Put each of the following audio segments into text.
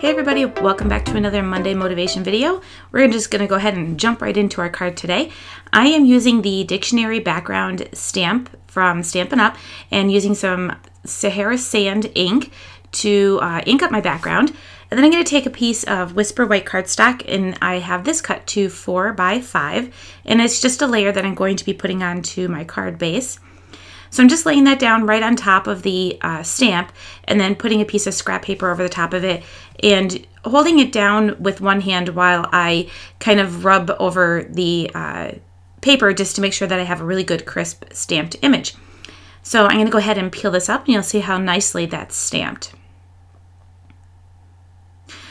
Hey everybody, welcome back to another Monday motivation video. We're just going to go ahead and jump right into our card today. I am using the dictionary background stamp from Stampin' Up and using some Sahara Sand ink to ink up my background. And then I'm going to take a piece of Whisper White cardstock, and I have this cut to 4 by 5, and it's just a layer that I'm going to be putting onto my card base. So I'm just laying that down right on top of the stamp and then putting a piece of scrap paper over the top of it and holding it down with one hand while I kind of rub over the paper just to make sure that I have a really good crisp stamped image. So I'm going to go ahead and peel this up and you'll see how nicely that's stamped.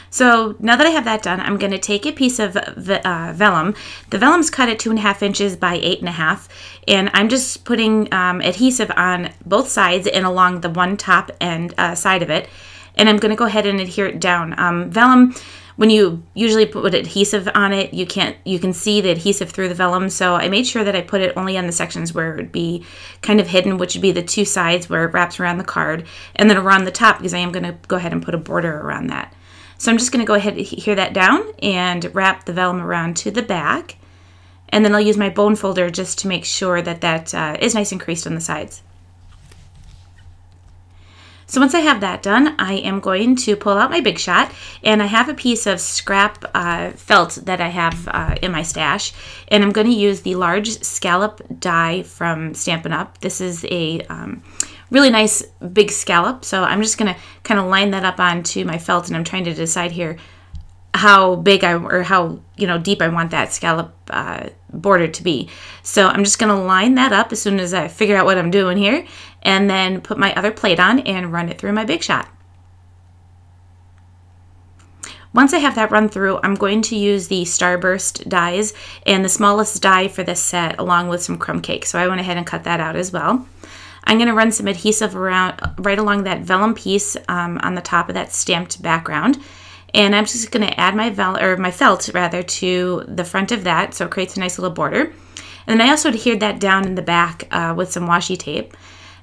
So now that I have that done, I'm going to take a piece of vellum. The vellum's cut at 2.5 inches by 8.5, and I'm just putting adhesive on both sides and along the one top and side of it. And I'm going to go ahead and adhere it down. Vellum, when you usually put adhesive on it, you can see the adhesive through the vellum. So I made sure that I put it only on the sections where it would be kind of hidden, which would be the two sides where it wraps around the card, and then around the top because I am going to go ahead and put a border around that. So I'm just going to go ahead and adhere that down and wrap the vellum around to the back. And then I'll use my bone folder just to make sure that that is nice and creased on the sides. So once I have that done, I am going to pull out my Big Shot, and I have a piece of scrap felt that I have in my stash, and I'm going to use the large scallop die from Stampin' Up. This is a really nice big scallop, so I'm just going to kind of line that up onto my felt, and I'm trying to decide here how big or how deep I want that scallop border to be. So I'm just going to line that up as soon as I figure out what I'm doing here, and then put my other plate on and run it through my Big Shot. Once I have that run through, I'm going to use the Starburst dies and the smallest die for this set along with some crumb cake. So I went ahead and cut that out as well. I'm going to run some adhesive around right along that vellum piece on the top of that stamped background. And I'm just going to add my felt to the front of that so it creates a nice little border. And then I also adhered that down in the back with some washi tape.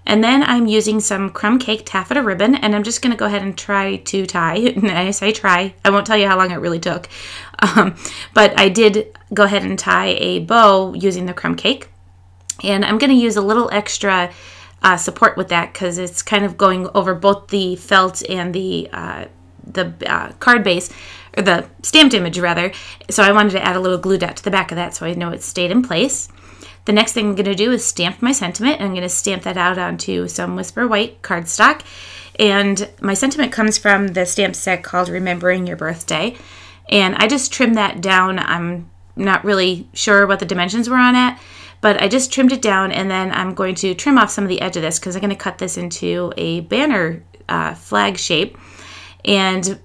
And then I'm using some crumb cake taffeta ribbon, and I'm just going to go ahead and try to tie. And I say try. I won't tell you how long it really took. But I did go ahead and tie a bow using the crumb cake. And I'm going to use a little extra support with that because it's kind of going over both the felt and the card base, or the stamped image rather. So I wanted to add a little glue dot to the back of that so I know it stayed in place. The next thing I'm going to do is stamp my sentiment, and I'm going to stamp that out onto some Whisper White cardstock. And my sentiment comes from the stamp set called Remembering Your Birthday. And I just trimmed that down. I'm not really sure what the dimensions were on it, but I just trimmed it down, and then I'm going to trim off some of the edge of this because I'm going to cut this into a banner flag shape. And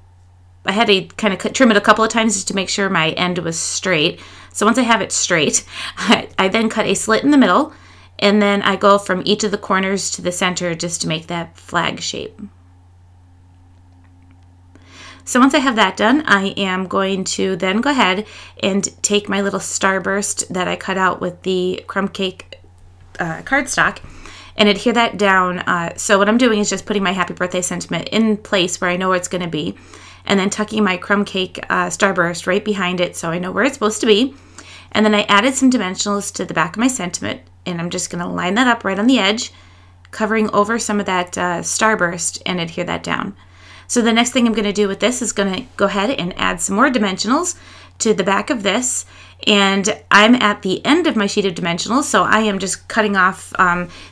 I had to kind of trim it a couple of times just to make sure my end was straight. So once I have it straight, I then cut a slit in the middle, and then I go from each of the corners to the center just to make that flag shape. So once I have that done, I am going to then go ahead and take my little starburst that I cut out with the crumb cake cardstock and adhere that down. So what I'm doing is just putting my happy birthday sentiment in place where I know where it's going to be, and then tucking my crumb cake starburst right behind it so I know where it's supposed to be. And then I added some dimensionals to the back of my sentiment, and I'm just going to line that up right on the edge, covering over some of that starburst, and adhere that down. So the next thing I'm going to do with this is going to go ahead and add some more dimensionals to the back of this. And I'm at the end of my sheet of dimensionals, so I am just cutting off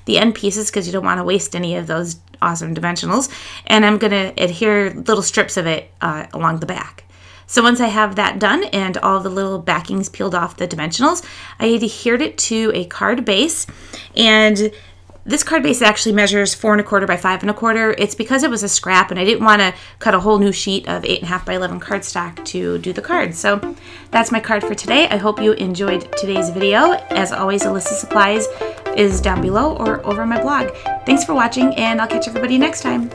the end pieces because you don't want to waste any of those awesome dimensionals. And I'm going to adhere little strips of it along the back. So once I have that done and all the little backings peeled off the dimensionals, I adhered it to a card base. And this card base actually measures 4 1/4 by 5 1/4. It's because it was a scrap and I didn't want to cut a whole new sheet of 8.5 by 11 cardstock to do the card. So that's my card for today. I hope you enjoyed today's video. As always, a list of supplies is down below or over my blog. Thanks for watching, and I'll catch everybody next time.